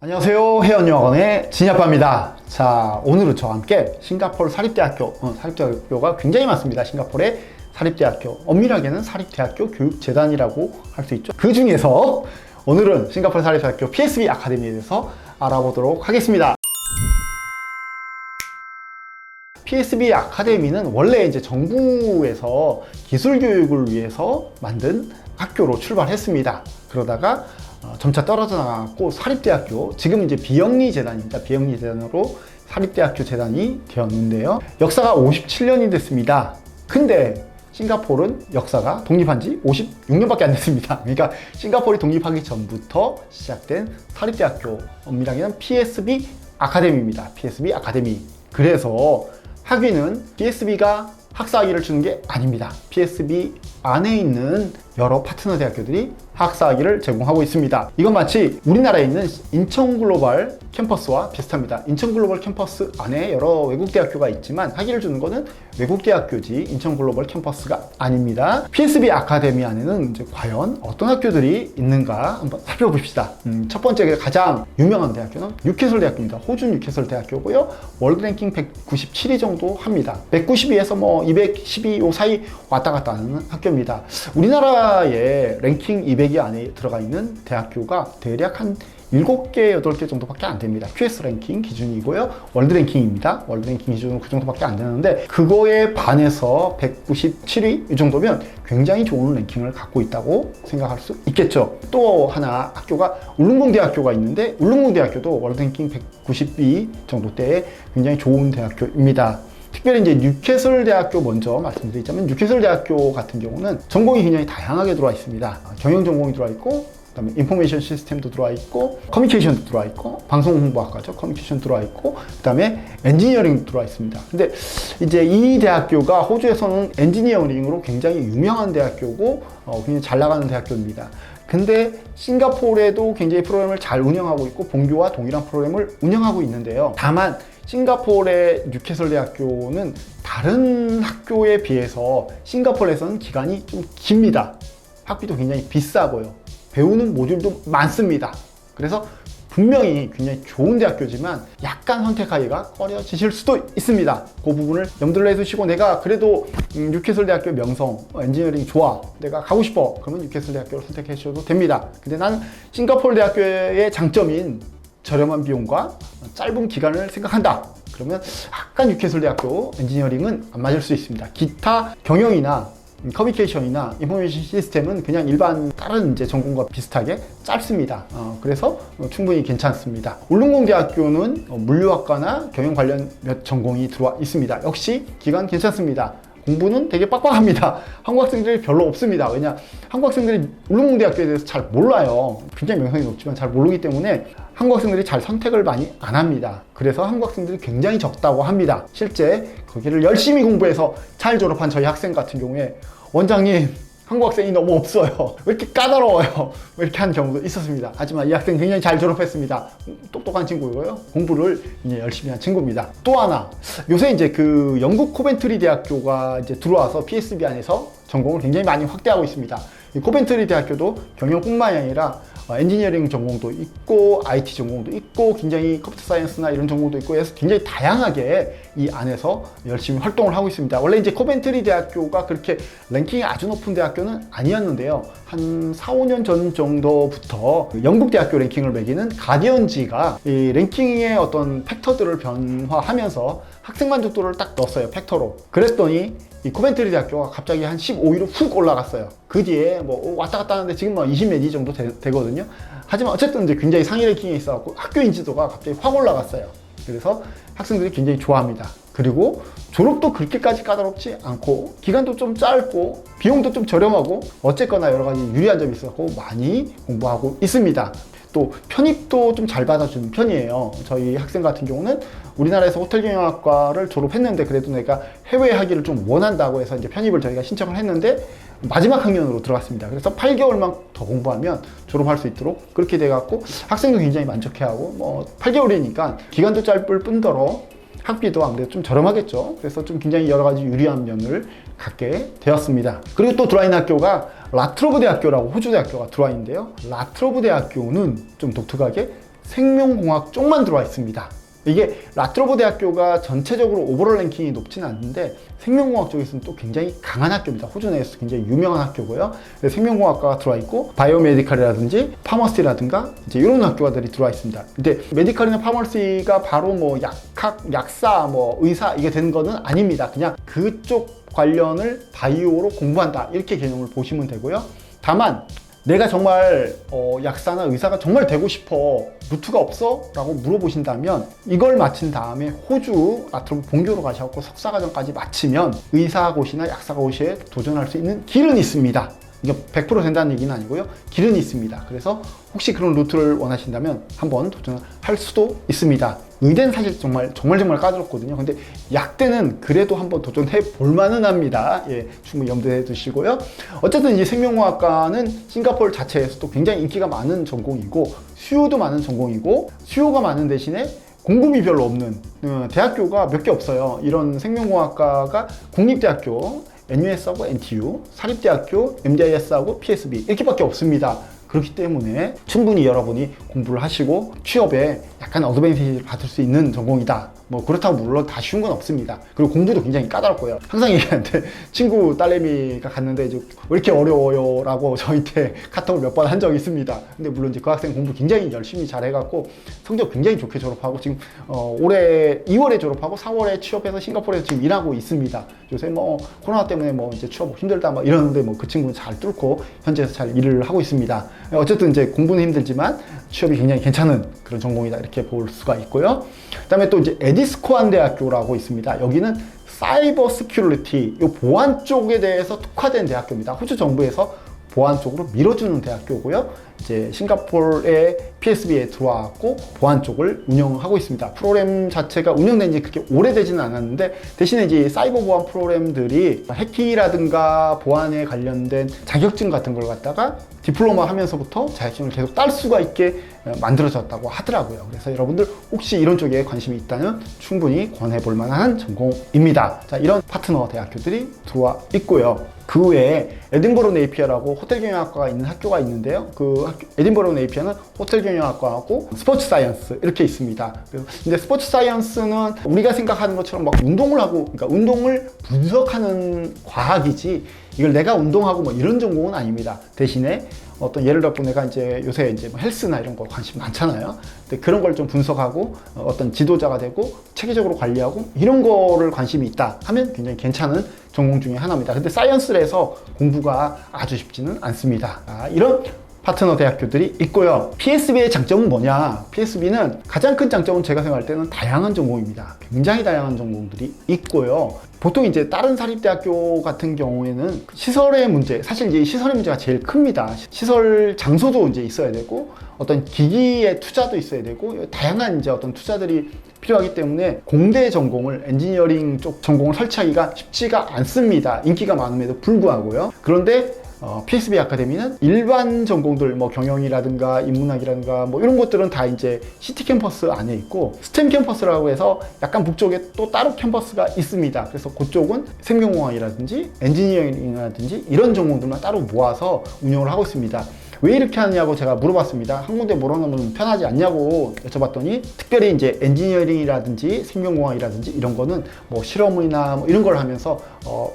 안녕하세요. 혜연여학원의 진야빠입니다. 자, 오늘은 저와 함께 싱가포르 사립대학교가 굉장히 많습니다. 싱가포르의 사립대학교, 엄밀하게는 사립대학교 교육재단이라고 할 수 있죠. 그 중에서 오늘은 싱가포르 사립대학교 PSB 아카데미에 대해서 알아보도록 하겠습니다. PSB 아카데미는 원래 이제 정부에서 기술 교육을 위해서 만든 학교로 출발했습니다. 그러다가 점차 떨어져 나갔고 사립대학교, 지금 이제 비영리 재단입니다. 비영리 재단으로 사립대학교 재단이 되었는데요. 역사가 57년이 됐습니다. 근데 싱가포르는 역사가 독립한 지 56년밖에 안 됐습니다. 그러니까 싱가포르이 독립하기 전부터 시작된 사립대학교, 엄밀하게는 PSB 아카데미입니다. PSB 아카데미. 그래서 학위는 PSB가 학사학위를 주는 게 아닙니다. PSB 안에 있는 여러 파트너 대학교들이 학사학위를 제공하고 있습니다. 이건 마치 우리나라에 있는 인천글로벌 캠퍼스와 비슷합니다. 인천글로벌 캠퍼스 안에 여러 외국 대학교가 있지만 학위를 주는 거는 외국 대학교지 인천글로벌 캠퍼스가 아닙니다. PSB 아카데미 안에는 이제 과연 어떤 학교들이 있는가 한번 살펴봅시다. 첫 번째 가장 유명한 대학교는 뉴캐슬 대학교입니다. 호주 뉴캐슬 대학교고요. 월드 랭킹 197위 정도 합니다. 192에서 뭐 212 요 사이 왔다 갔다 하는 학교입니다. 우리나라의 랭킹 200위 안에 들어가 있는 대학교가 대략 한 7개, 8개 정도밖에 안 됩니다. QS 랭킹 기준이고요. 월드 랭킹입니다. 월드 랭킹 기준으로 그 정도밖에 안 되는데, 그거에 반해서 197위 이 정도면 굉장히 좋은 랭킹을 갖고 있다고 생각할 수 있겠죠. 또 하나 학교가 울릉공대학교가 있는데, 울릉공대학교도 월드 랭킹 190위 정도대에 굉장히 좋은 대학교입니다. 특별히 이제 뉴캐슬 대학교 먼저 말씀드리자면, 뉴캐슬 대학교 같은 경우는 전공이 굉장히 다양하게 들어와 있습니다. 경영 전공이 들어와 있고, 그다음에 인포메이션 시스템도 들어와 있고, 커뮤니케이션도 들어와 있고, 방송홍보학과죠. 커뮤니케이션 들어와 있고, 그다음에 엔지니어링도 들어와 있습니다. 근데 이제 이 대학교가 호주에서는 엔지니어링으로 굉장히 유명한 대학교고, 굉장히 잘 나가는 대학교입니다. 근데 싱가포르에도 굉장히 프로그램을 잘 운영하고 있고, 본교와 동일한 프로그램을 운영하고 있는데요. 다만 싱가포르의 뉴캐슬 대학교는 다른 학교에 비해서 싱가포르에서는 기간이 좀 깁니다. 학비도 굉장히 비싸고요. 배우는 모듈도 많습니다. 그래서 분명히 굉장히 좋은 대학교지만 약간 선택하기가 꺼려지실 수도 있습니다. 그 부분을 염두를 해두시고, 내가 그래도 뉴캐슬 대학교 명성, 엔지니어링 좋아, 내가 가고 싶어, 그러면 뉴캐슬 대학교를 선택해 주셔도 됩니다. 근데 난 싱가포르 대학교의 장점인 저렴한 비용과 짧은 기간을 생각한다, 그러면 약간 뉴캐슬 대학교 엔지니어링은 안 맞을 수 있습니다. 기타 경영이나 커뮤니케이션이나 인포메이션 시스템은 그냥 일반 다른 이제 전공과 비슷하게 짧습니다. 그래서 충분히 괜찮습니다. 울릉공대학교는 물류학과나 경영 관련 몇 전공이 들어와 있습니다. 역시 기간 괜찮습니다. 공부는 되게 빡빡합니다. 한국 학생들이 별로 없습니다. 왜냐, 한국 학생들이 울릉공대학교에 대해서 잘 몰라요. 굉장히 명성이 높지만 잘 모르기 때문에 한국 학생들이 잘 선택을 많이 안 합니다. 그래서 한국 학생들이 굉장히 적다고 합니다. 실제 거기를 열심히 공부해서 잘 졸업한 저희 학생 같은 경우에, 원장님, 한국 학생이 너무 없어요, 왜 이렇게 까다로워요, 이렇게 한 경우도 있었습니다. 하지만 이 학생 굉장히 잘 졸업했습니다. 똑똑한 친구고요. 공부를 이제 열심히 한 친구입니다. 또 하나, 요새 이제 그 영국 코벤트리 대학교가 이제 들어와서 PSB 안에서 전공을 굉장히 많이 확대하고 있습니다. 이 코벤트리 대학교도 경영뿐만이 아니라 엔지니어링 전공도 있고, IT 전공도 있고, 굉장히 컴퓨터 사이언스나 이런 전공도 있고 해서 굉장히 다양하게 이 안에서 열심히 활동을 하고 있습니다. 원래 이제 코벤트리 대학교가 그렇게 랭킹이 아주 높은 대학교는 아니었는데요. 한 4, 5년 전 정도부터 영국 대학교 랭킹을 매기는 가디언지가 이 랭킹의 어떤 팩터들을 변화하면서 학생 만족도를 딱 넣었어요, 팩터로. 그랬더니 이 코벤트리 대학교가 갑자기 한 15위로 훅 올라갔어요. 그 뒤에 뭐 왔다 갔다 하는데 지금 뭐 20몇 위 정도 되거든요. 하지만 어쨌든 이제 굉장히 상위 랭킹에 있어갖고 학교 인지도가 갑자기 확 올라갔어요. 그래서 학생들이 굉장히 좋아합니다. 그리고 졸업도 그렇게까지 까다롭지 않고, 기간도 좀 짧고, 비용도 좀 저렴하고, 어쨌거나 여러 가지 유리한 점이 있어서 많이 공부하고 있습니다. 또 편입도 좀 잘 받아주는 편이에요. 저희 학생 같은 경우는 우리나라에서 호텔경영학과를 졸업했는데, 그래도 내가 해외 학위를 좀 원한다고 해서 이제 편입을 저희가 신청을 했는데 마지막 학년으로 들어갔습니다. 그래서 8개월만 더 공부하면 졸업할 수 있도록 그렇게 돼갖고 학생도 굉장히 만족해하고, 뭐 8개월이니까 기간도 짧을 뿐더러 학비도 아무래도 좀 저렴하겠죠. 그래서 좀 굉장히 여러 가지 유리한 면을 갖게 되었습니다. 그리고 또 들어와 있는 학교가 라트로브 대학교라고 호주 대학교가 들어와 있는데요. 라트로브 대학교는 좀 독특하게 생명공학 쪽만 들어와 있습니다. 이게 라트로버 대학교가 전체적으로 오버롤 랭킹이 높지는 않는데 생명공학 쪽에서는 또 굉장히 강한 학교입니다. 호주 내에서 굉장히 유명한 학교고요. 생명공학과가 들어와 있고 바이오메디칼이라든지 파머시라든가 이제 이런 학교가들이 들어와 있습니다. 근데 메디칼이나 파머시가 바로 뭐 약학, 약사, 뭐 의사 이게 되는 거는 아닙니다. 그냥 그쪽 관련을 바이오로 공부한다 이렇게 개념을 보시면 되고요. 다만 내가 정말 약사나 의사가 정말 되고 싶어, 루트가 없어? 라고 물어보신다면 이걸 마친 다음에 호주 라트로버 본교로 가셔서 석사과정까지 마치면 의사고시나 약사고시에 도전할 수 있는 길은 있습니다. 이게 100% 된다는 얘기는 아니고요. 길은 있습니다. 그래서 혹시 그런 루트를 원하신다면 한번 도전할 수도 있습니다. 의대는 사실 정말 까다롭거든요. 근데 약대는 그래도 한번 도전해 볼만은 합니다. 예, 충분히 염두에 두시고요. 어쨌든 이 생명공학과는 싱가포르 자체에서도 굉장히 인기가 많은 전공이고 수요도 많은 전공이고 수요가 많은 대신에 공급이 별로 없는 대학교가 몇 개 없어요. 이런 생명공학과가 국립대학교 NUS하고 NTU, 사립대학교 MDIS하고 PSB 이렇게밖에 없습니다. 그렇기 때문에 충분히 여러분이 공부를 하시고 취업에 약간 어드밴티지를 받을 수 있는 전공이다. 뭐 그렇다고 물론 다 쉬운 건 없습니다. 그리고 공부도 굉장히 까다롭고요. 항상 얘기하는데 친구 딸내미가 갔는데 이제 왜 이렇게 어려워요? 라고 저한테 카톡을 몇 번 한 적이 있습니다. 근데 물론 이제 그 학생 공부 굉장히 열심히 잘 해갖고 성적 굉장히 좋게 졸업하고 지금 올해 2월에 졸업하고 4월에 취업해서 싱가포르에서 지금 일하고 있습니다. 요새 뭐 코로나 때문에 뭐 이제 취업 힘들다 막 이러는데 뭐 그 친구는 잘 뚫고 현지에서 잘 일을 하고 있습니다. 어쨌든 이제 공부는 힘들지만 취업이 굉장히 괜찮은 그런 전공이다 이렇게 볼 수가 있고요. 그다음에 또 이제 에디스코안 대학교라고 있습니다. 여기는 사이버 시큐리티, 이 보안 쪽에 대해서 특화된 대학교입니다. 호주 정부에서 보안 쪽으로 밀어주는 대학교고요. 이제 싱가포르의 PSB에 들어왔고 보안 쪽을 운영하고 있습니다. 프로그램 자체가 운영된 지 그렇게 오래되지는 않았는데 대신에 이제 사이버 보안 프로그램들이 해킹이라든가 보안에 관련된 자격증 같은 걸 갖다가 디플로마 하면서부터 자격증을 계속 딸 수가 있게 만들어졌다고 하더라고요. 그래서 여러분들 혹시 이런 쪽에 관심이 있다면 충분히 권해볼 만한 전공입니다. 자, 이런 파트너 대학교들이 들어와 있고요. 그 외에 에딘버러 네이피어라고 호텔 경영학과가 있는 학교가 있는데요. 그 에딘버러 네이피어는 호텔 경영학과하고 스포츠 사이언스 이렇게 있습니다. 근데 스포츠 사이언스는 우리가 생각하는 것처럼 막 운동을 하고, 그러니까 운동을 분석하는 과학이지 이걸 내가 운동하고 뭐 이런 전공은 아닙니다. 대신에 어떤 예를 들어 내가 이제 요새 이제 뭐 헬스나 이런 거 관심 많잖아요. 근데 그런 걸 좀 분석하고 어떤 지도자가 되고 체계적으로 관리하고 이런 거를 관심이 있다 하면 굉장히 괜찮은 전공 중에 하나입니다. 근데 사이언스에서 공부가 아주 쉽지는 않습니다. 이런 파트너 대학교들이 있고요. PSB의 장점은 뭐냐? PSB는 가장 큰 장점은 제가 생각할 때는 다양한 전공입니다. 굉장히 다양한 전공들이 있고요. 보통 이제 다른 사립대학교 같은 경우에는 시설의 문제, 사실 이제 시설의 문제가 제일 큽니다. 시설 장소도 이제 있어야 되고 어떤 기기의 투자도 있어야 되고 다양한 이제 어떤 투자들이 필요하기 때문에 공대 전공을 엔지니어링 쪽 전공을 설치하기가 쉽지가 않습니다. 인기가 많음에도 불구하고요. 그런데 PSB 아카데미는 일반 전공들, 뭐 경영이라든가 인문학이라든가 뭐 이런 것들은 다 이제 시티 캠퍼스 안에 있고 스템 캠퍼스라고 해서 약간 북쪽에 또 따로 캠퍼스가 있습니다. 그래서 그쪽은 생명공학이라든지 엔지니어링이라든지 이런 전공들만 따로 모아서 운영을 하고 있습니다. 왜 이렇게 하느냐고 제가 물어봤습니다. 한 군데 몰아넣으면 편하지 않냐고 여쭤봤더니 특별히 이제 엔지니어링이라든지 생명공학이라든지 이런 거는 뭐 실험이나 뭐 이런 걸 하면서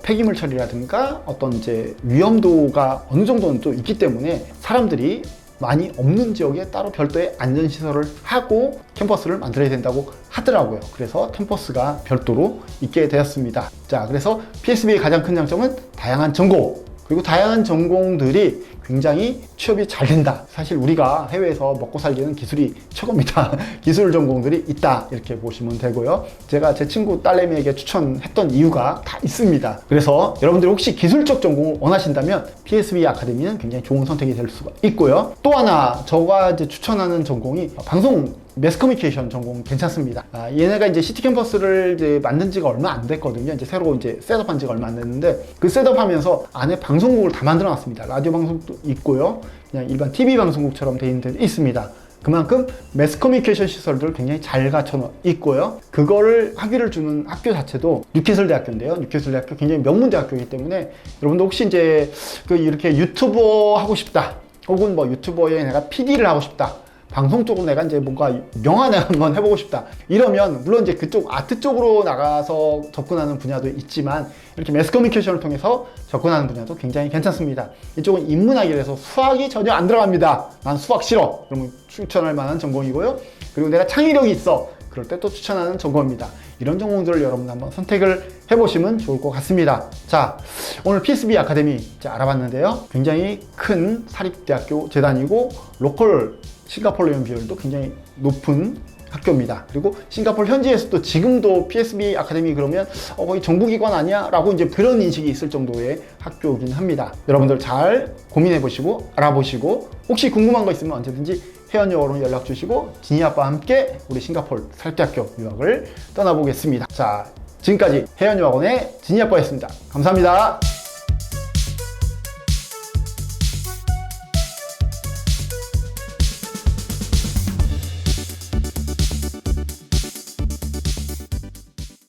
폐기물 처리라든가 어떤 이제 위험도가 어느 정도는 또 있기 때문에 사람들이 많이 없는 지역에 따로 별도의 안전시설을 하고 캠퍼스를 만들어야 된다고 하더라고요. 그래서 캠퍼스가 별도로 있게 되었습니다. 자, 그래서 PSB의 가장 큰 장점은 다양한 전공, 그리고 다양한 전공들이 굉장히 취업이 잘 된다. 사실 우리가 해외에서 먹고 살기는 기술이 최고입니다. 기술 전공들이 있다 이렇게 보시면 되고요. 제가 제 친구 딸내미에게 추천했던 이유가 다 있습니다. 그래서 여러분들 혹시 기술적 전공을 원하신다면 PSB 아카데미는 굉장히 좋은 선택이 될 수가 있고요. 또 하나 제가 이제 추천하는 전공이 방송 매스커뮤니케이션 전공 괜찮습니다. 얘네가 이제 시티 캠퍼스를 이제 만든 지가 얼마 안 됐거든요. 이제 새로 이제 셋업한 지가 얼마 안 됐는데 그 셋업하면서 안에 방송국을 다 만들어 놨습니다. 라디오 방송국도 있고요. 그냥 일반 TV 방송국처럼 돼 있는 데도 있습니다. 그만큼 매스커뮤니케이션 시설들을 굉장히 잘 갖춰 있고요. 그거를 학위를 주는 학교 자체도 뉴캐슬 대학교인데요. 뉴캐슬 대학교 굉장히 명문 대학교이기 때문에 여러분들 혹시 이제 이렇게 유튜버 하고 싶다, 혹은 뭐 유튜버에 내가 PD를 하고 싶다, 방송 쪽으로 내가 이제 뭔가 명안을 한번 해보고 싶다. 이러면 물론 이제 그쪽 아트 쪽으로 나가서 접근하는 분야도 있지만 이렇게 매스 커뮤니케이션을 통해서 접근하는 분야도 굉장히 괜찮습니다. 이쪽은 인문학이라서 수학이 전혀 안 들어갑니다. 난 수학 싫어. 그러면 추천할 만한 전공이고요. 그리고 내가 창의력이 있어. 그럴 때 또 추천하는 전공입니다. 이런 전공들을 여러분 한번 선택을 해보시면 좋을 것 같습니다. 자, 오늘 PSB 아카데미 알아봤는데요. 굉장히 큰 사립대학교 재단이고 로컬 싱가포르 연 비율도 굉장히 높은 학교입니다. 그리고 싱가포르 현지에서도 지금도 PSB 아카데미 그러면 거의 정부기관 아니야? 라고 이제 그런 인식이 있을 정도의 학교이긴 합니다. 여러분들 잘 고민해 보시고 알아보시고 혹시 궁금한 거 있으면 언제든지 혜연여고로 연락 주시고 지니 아빠와 함께 우리 싱가포르 사립대학교 유학을 떠나보겠습니다. 자, 지금까지 혜연여학원의 지니 아빠였습니다. 감사합니다.